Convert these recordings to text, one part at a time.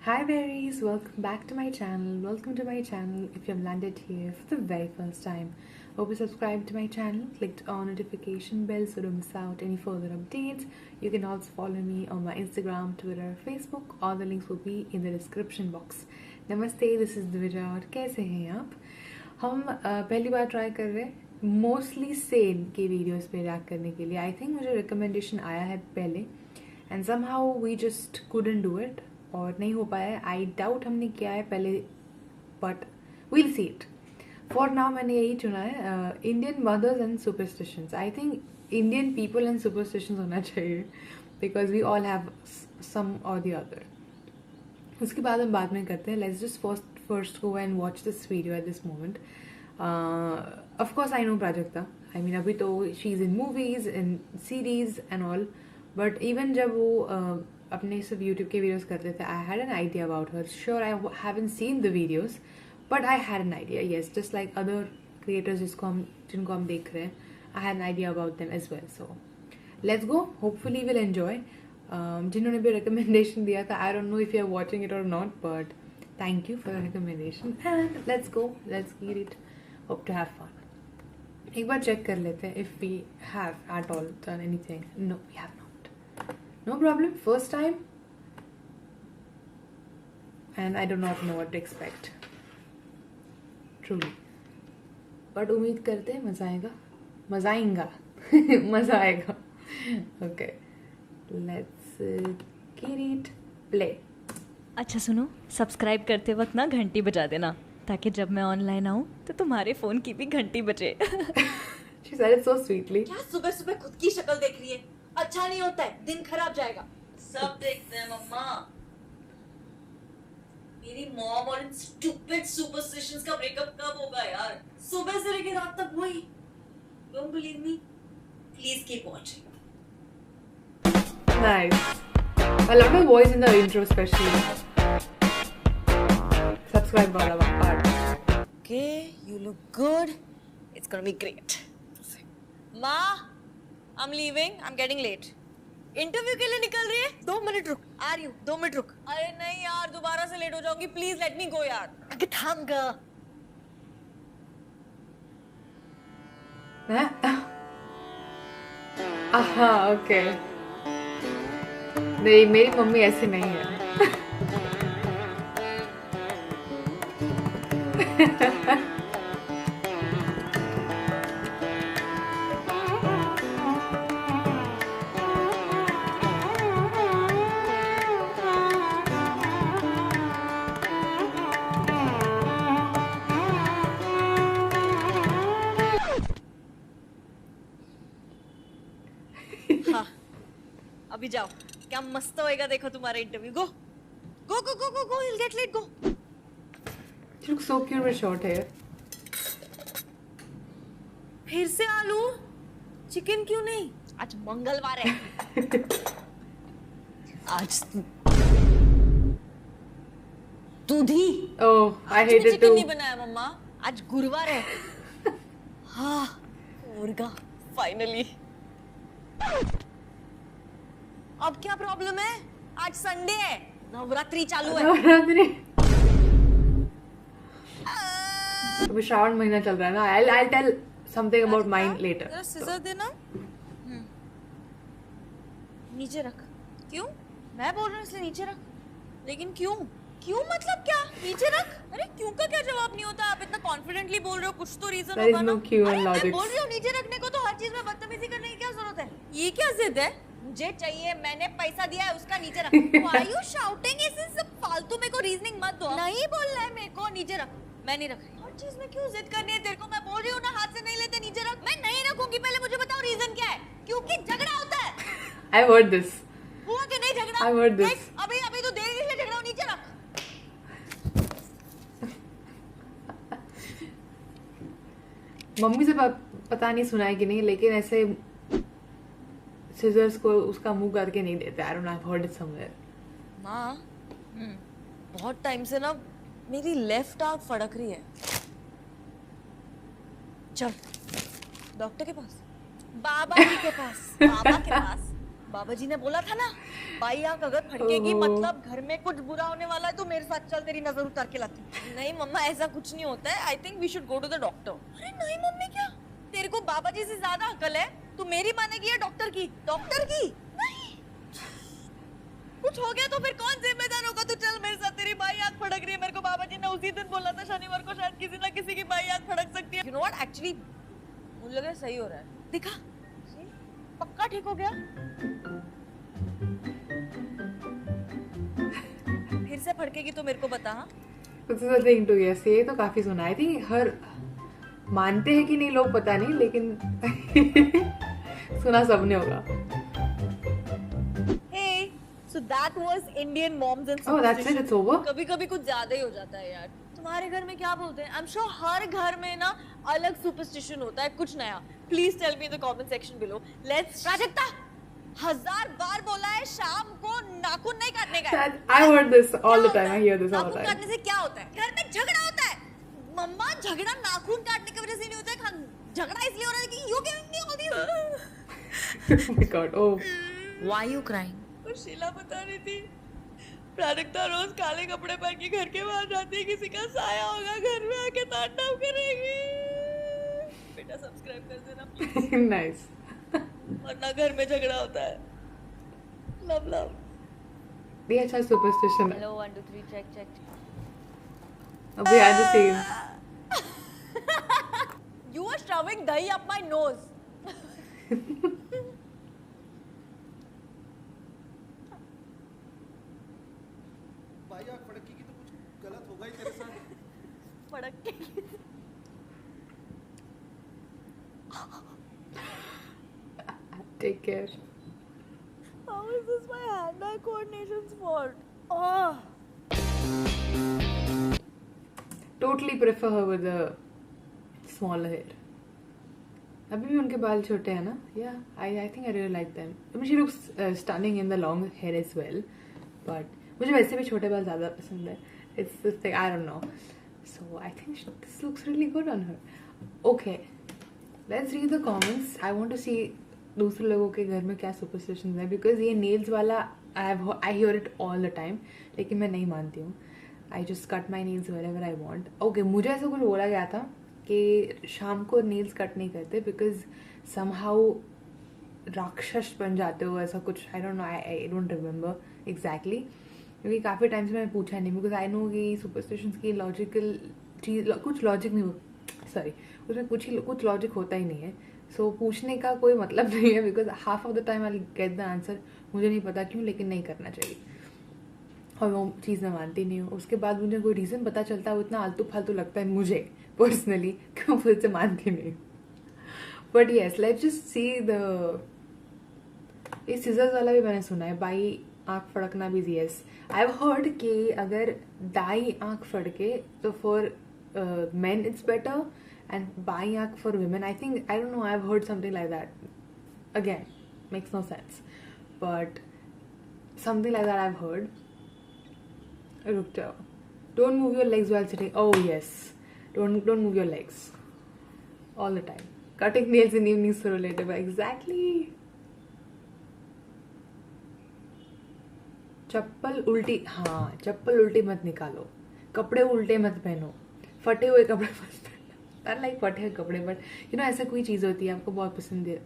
Hi berries, welcome back to my channel. Welcome to my channel if you have landed here for the very first time. Hope you subscribed to my channel, clicked on notification bell so don't miss out any further updates. You can also follow me on my Instagram, Twitter, Facebook. All the links will be in the description box. Namaste, this is Dvija और कैसे हैं आप? हम पहली बार try कर रहे हैं mostly cell के वीडियोस पे रिएक्ट करने के लिए. आई थिंक मुझे रिकमेंडेशन आया है पहले and somehow we just couldn't do it और नहीं हो पाया. आई डाउट हमने किया है पहले but we'll see it. For now मैंने यही चुना है Indian mothers and superstitions. I think Indian people and superstitions होना चाहिए because we all have some or the other. उसके बाद हम बाद में करते हैं. Let's just first go and watch this video at this moment. Of course I know Prajakta. I mean अभी तो she's in movies and series and all. But even जब वो अपने सब YouTube के videos करते थे, I had an idea about her. Sure, I haven't seen the videos, but I had an idea. Yes, just like other creators जिनको हम देख रहे हैं, I had an idea about them as well. So let's go. Hopefully we'll enjoy. जिन्होंने भी recommendation दिया था, I don't know if you're watching it or not, but thank you for the recommendation and let's go. Let's get it. Hope to have fun. एक बार check कर लेते हैं if we have at all done anything. No, we have not. No problem. First time. And I do not know what to expect. Truly. But उम्मीद करते हैं मजा आएगा. मजा आएगा. मजा आएगा. Okay. Let's get it. Play. अच्छा सुनो, सब्सक्राइब करते वक्त ना घंटी बजा देना ताकि जब मैं ऑनलाइन आऊँ तो तुम्हारे फोन की भी घंटी बजे. She said it so sweetly. क्या सुबह सुबह खुद की शक्ल देख रही है? अच्छा नहीं होता है, दिन खराब जाएगा. सब देखते हैं मम्मा. मेरी मॉम और इन स्टूपिड सुपरस्टिशंस का ब्रेकअप कब होगा यार? सुबह से लेकर रात तक वही. Don't believe me? Please keep watching. Nice. I love the voice in the intro especially. Subscribe wala part. Okay, you look good. It's gonna be great. Ma, I'm leaving. I'm getting late. Interview के लिए निकल रही है. 2 minute रुक. आ रही हूँ. 2 minute रुक. अरे नहीं यार, दोबारा से लेट हो जाऊंगी. प्लीज लेट मी गो यार. अरे थाम गा. aha, okay. नहीं, मेरी मम्मी ऐसी नहीं है. हाँ, अभी जाओ. क्या मस्त होएगा देखो तुम्हारा interview. Go go go go go go. You'll get late. Go. She looks so cute with short hair. फिर से आलू. चिकन क्यों नहीं? आज मंगलवार है. आज दूधी. Oh, I hate it chicken too. नहीं बनाया मम्मा. आज गुरुवार है. हाँ, मुर्गा. फाइनली. अब क्या प्रॉब्लम है? आज संडे है. नवरात्रि चालू है. नवरात्रि. अभी श्रावण महीना चल रहा है ना. I'll tell something about mine later. जरा सिजर देना. नीचे रख. क्यों? मैं बोल रहा हूँ इसलिए नीचे रख. लेकिन क्यों? क्यों मतलब क्या? नीचे रख. अरे क्यों का क्या जवाब नहीं होता? आप इतना कॉन्फिडेंटली बोल रहे हो, कुछ तो रीजन There is होगा ना. no cue and अरे logic. मैं बोल रही हूँ नीचे रखने को, तो हर चीज में बदतमीजी करने की क्या जरूरत है? ये क्या जिद है? मुझे चाहिए, मैंने पैसा दिया है, उसका नीचे रख. Why you shouting? ऐसे सब फालतू मेरे को रीजनिंग मत दो. नहीं बोलना है मेरे को. नीचे रख. मैं नहीं रख रही. हर चीज में क्यों जिद करनी है तेरे को? मैं बोल रही हूँ ना, हाथ से नहीं लेते. नीचे रख. मैं नहीं रखूंगी. पहले मुझे बताओ रीजन क्या है? क्योंकि झगड़ा होता है. I've heard this. हुआ कि नहीं झगड़ा? I've heard this. देख, अभी अभी तो देर इसलिए झगड़ा हो. नीचे रख. मम्मी से पता नहीं सुना है कि नहीं, लेकिन ऐसे सिजर्स को उसका मुंह करके नहीं देते. आई don't no, I have heard it somewhere. माँ, बहुत टाइम से ना मेरी लेफ्ट आंख फड़क रही है. चल डॉक्टर के पास. बाबा जी के पास. बाबा के पास. बाबा जी ने बोला था ना, बाई आंख अगर फड़केगी ओहो। मतलब घर में कुछ बुरा होने वाला है, तो मेरे साथ चल, तेरी नजर उतार के लाती हूँ। नहीं मम्मा, ऐसा कुछ नहीं होता है। I think we should go to the doctor. अरे नहीं मम्मी, क्या तेरे को बाबा जी से ज्यादा अकल है? तू मेरी मानेगी या डॉक्टर की? डॉक्टर की नहीं। कुछ हो गया तो फिर कौन जिम्मेदार होगा? तू चल मेरे साथ, तेरी बाई आंख फड़क रही है। मेरे को बाबा जी ने उसी दिन बोला था शनिवार को शायद किसी ना किसी की बाई आंख फड़क सकती है। यू नो व्हाट, एक्चुअली मुझे लग रहा है सही हो रहा है। दिखा, See? पक्का ठीक हो गया। फिर से फड़केगी तो मेरे को बता। हाँ, This is the thing to yes, ये तो काफी सुना है। थी हर मानते हैं कि नहीं लोग पता नहीं, लेकिन सुना सबने होगा। hey, so that was Indian moms and Oh, that's it, it's over? कभी कभी कुछ ज्यादा ही हो जाता है यार। तुम्हारे घर में क्या बोलते हैं? आई एम श्योर हर घर में ना अलग सुपरस्टिशन होता है, कुछ नया। Please tell me in the comment section below. Let's. Prajakta, 1000 बार बोला है शाम को नाखून नहीं काटने का है। I heard this all the time. I hear this all the नाखून time. काटने से क्या होता है? घर में झगड़ा होता है। मम्मा, झगड़ा नाखून काटने की वजह से नहीं होता है, झगड़ा इसलिए हो रहा है कि you giving me all this. Oh my god. Oh. Why you crying? और शीला बता रही थी, प्राजक्ता रोज काले कपड़े पहन के घर के बाहर जाती है, किसी का साया होगा घर में आके तांडव करेगी। बेटा सब्सक्राइब कर देना प्लीज, Nice. वरना घर में झगड़ा होता है। Love love. ये अच्छा superstition है। Hello 1 2 3 check check. Behind the scenes. You are shoving dahi up my nose. भाई आग फड़केगी तो कुछ गलत होगा ही तेरे साथ। फड़क के। Take care. How is this my hand-eye coordination's fault? Oh. Totally prefer her with the smaller hair. अभी भी उनके बाल छोटे हैं ना? Yeah, I think I really like them. I mean, she looks stunning in the long hair as well. But मुझे वैसे भी छोटे बाल ज़्यादा पसंद है. It's just like I don't know. So I think this looks really good on her. Okay, let's read the comments. I want to see दूसरे लोगों के घर में क्या सुपरस्टिशंस है, बिकॉज ये नेल्स वाला I hear it all the time, लेकिन मैं नहीं मानती हूँ. I just cut my nails wherever I want. Okay, मुझे ऐसा कुछ बोला गया था कि शाम को नेल्स कट नहीं करते बिकॉज समहाउ राक्षस बन जाते हो, ऐसा कुछ. आई don't no, I don't remember exactly, क्योंकि काफ़ी टाइम से मैंने पूछा नहीं, बिकॉज आई नो कि सुपरस्टिशंस की लॉजिकल चीज, कुछ लॉजिक नहीं हो, सॉरी, उसमें कुछ लॉजिक होता ही नहीं है. सो पूछने का कोई मतलब नहीं है, because half of the time I get the answer, मुझे नहीं पता क्यों, लेकिन नहीं करना चाहिए, और वो चीज़ मैं मानती नहीं हूँ. उसके बाद मुझे कोई रीज़न पता चलता है, वो इतना आलतू फालतू लगता है मुझे पर्सनली, क्यों फिर से मानती नहीं. But yes, let's just see the. ये सीजर्स वाला भी मैंने सुना है, बाई आँख फड़कना भी. येस, आई हैव हर्ड कि अगर दाई आँख फड़के तो for men it's better, and by आँख for women. I think, I don't know, I've heard something like that. Again, makes no sense, but something like that I've heard. रुक जाओ. Don't move your legs while sitting. Oh yes, don't move your legs all the time. Cutting nails in evening is so relatable. Exactly. चप्पल उल्टी, हाँ, चप्पल उल्टी मत निकालो, कपड़े उल्टे मत पहनो, फटे हुए कपड़े मत पहनो. लाइक फटे हुए कपड़े, बट यू नो ऐसा कोई चीज़ होती है आपको बहुत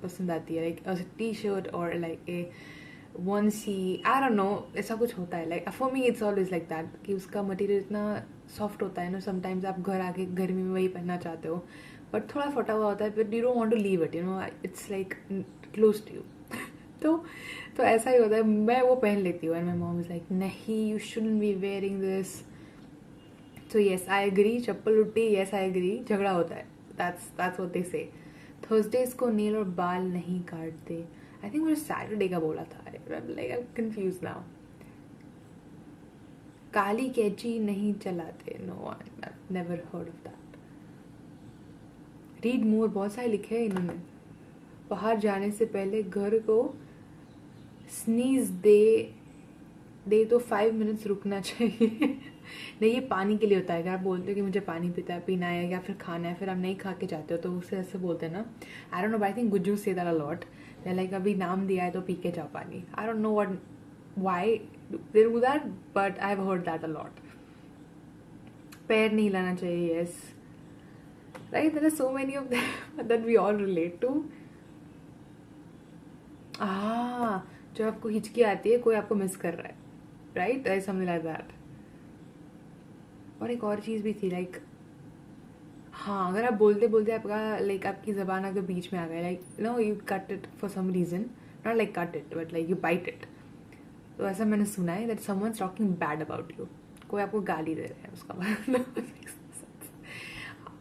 पसंद आती है, लाइक टी शर्ट और like a onesie, I don't know, ऐसा कुछ होता है. Like for me it's always like that कि उसका मटेरियल इतना सॉफ्ट होता है ना, समटाइम्स आप घर आके गर्मी में वही पहनना चाहते हो, बट थोड़ा फटा हुआ होता है, but you don't want to leave it, you know, it's like close to you. तो ऐसा ही होता है, मैं वो पहन लेती हूँ, and my mom is like नहीं, you shouldn't be wearing this. So yes, I agree, चप्पल उल्टी, येस आई एग्री, झगड़ा होता है, दैट्स व्हाट दे से. थर्सडेज को नेल और बाल नहीं काटते. आई थिंक मुझे सैटरडे का बोला था, like I am confuse now. काली कैची नहीं चलाते. No, I never heard of that. Read more, बहुत सारे लिखे हैं इन्होंने. बाहर जाने से पहले घर को स्नीज दे तो 5 मिनट्स रुकना चाहिए. नहीं, ये पानी के लिए होता है. अगर आप बोलते हो कि मुझे पानी पीना है या फिर खाना है, फिर आप नहीं खा के जाते हो, तो उससे ऐसे बोलते हैं ना. I don't know, but I think Gujju say that a lot, या लाइक अभी नाम दिया है तो पी के जापानी. I don't know what why they do that, but I have heard that a lot. पैर नहीं हिलाना चाहिए, yes right. There are so many of them that we all relate to. जब आपको हिचकी आती है, कोई आपको मिस कर रहा है, राइट, समथिंग लाइक दैट. और एक और चीज़ भी थी लाइक, हाँ, अगर आप बोलते बोलते आपका लाइक आपकी जबान अगर बीच में आ गया, like no you cut it for some reason, not like cut it but like you bite it. तो ऐसा मैंने सुना है that someone's talking bad about you. कोई आपको गाली दे रहा है, उसका मतलब.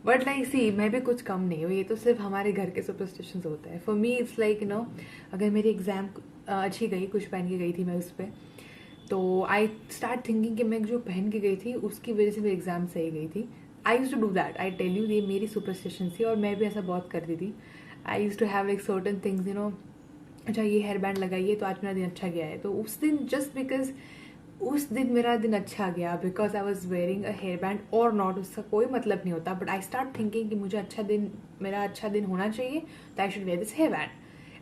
बट लाइक सी, मैं भी कुछ कम नहीं हूँ. ये तो सिर्फ हमारे घर के सुपरस्टिशंस होते हैं. For me it's like you know, अगर मेरी एग्जाम अच्छी गई, कुछ पहन के गई थी मैं उस पर, तो आई स्टार्ट थिंकिंग कि मैं जो पहन के गई थी उसकी वजह से मेरी एग्जाम सही गई थी. I use to do that, I tell you, ये मेरी सुपरस्टिशन थी और मैं भी ऐसा बहुत करती थी. I use to have like certain things, you know, अच्छा ये हेयर बैंड लगाइए तो आज मेरा दिन अच्छा गया है. तो उस दिन जस्ट बिकॉज उस दिन मेरा दिन अच्छा गया because I was wearing a hair band और नॉट, उसका कोई मतलब नहीं होता. बट आई स्टार्ट थिंकिंग कि मुझे मेरा अच्छा दिन होना चाहिए, तो I should wear this hair band.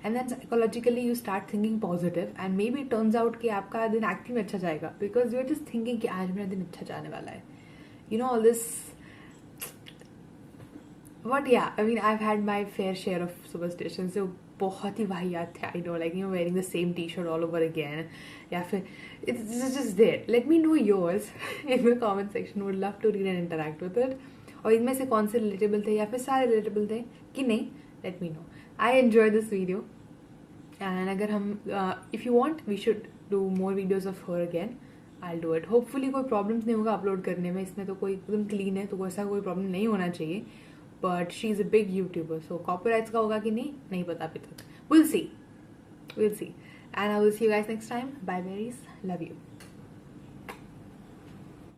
And then psychologically you start thinking positive and maybe turns out कि आपका दिन एक्चुअली में अच्छा जाएगा because you are just thinking कि आज मेरा दिन अच्छा जाने वाला है. You know all this. But yeah I mean I had my fair share of superstition. जो बहुत ही वाहियात थे. I know like you wearing the same T shirt all over again, या फिर it's just there. Let me know yours in the comment section. Would love to read and interact with it. और इनमें से कौन से relatable थे या फिर सारे रिलेटेबल थे कि नहीं, let me know. I enjoy this video and अगर हम if you want we should do more videos of her again. I do it. Hopefully कोई प्रॉब्लम्स नहीं होगा अपलोड करने में. इसमें तो कोई एकदम क्लीन है, तो ऐसा कोई प्रॉब्लम नहीं होना चाहिए. But she is a big YouTuber, so copyrights का होगा कि नहीं पता अभी तक. Will see. And I will see you guys next time. Bye berries, love you.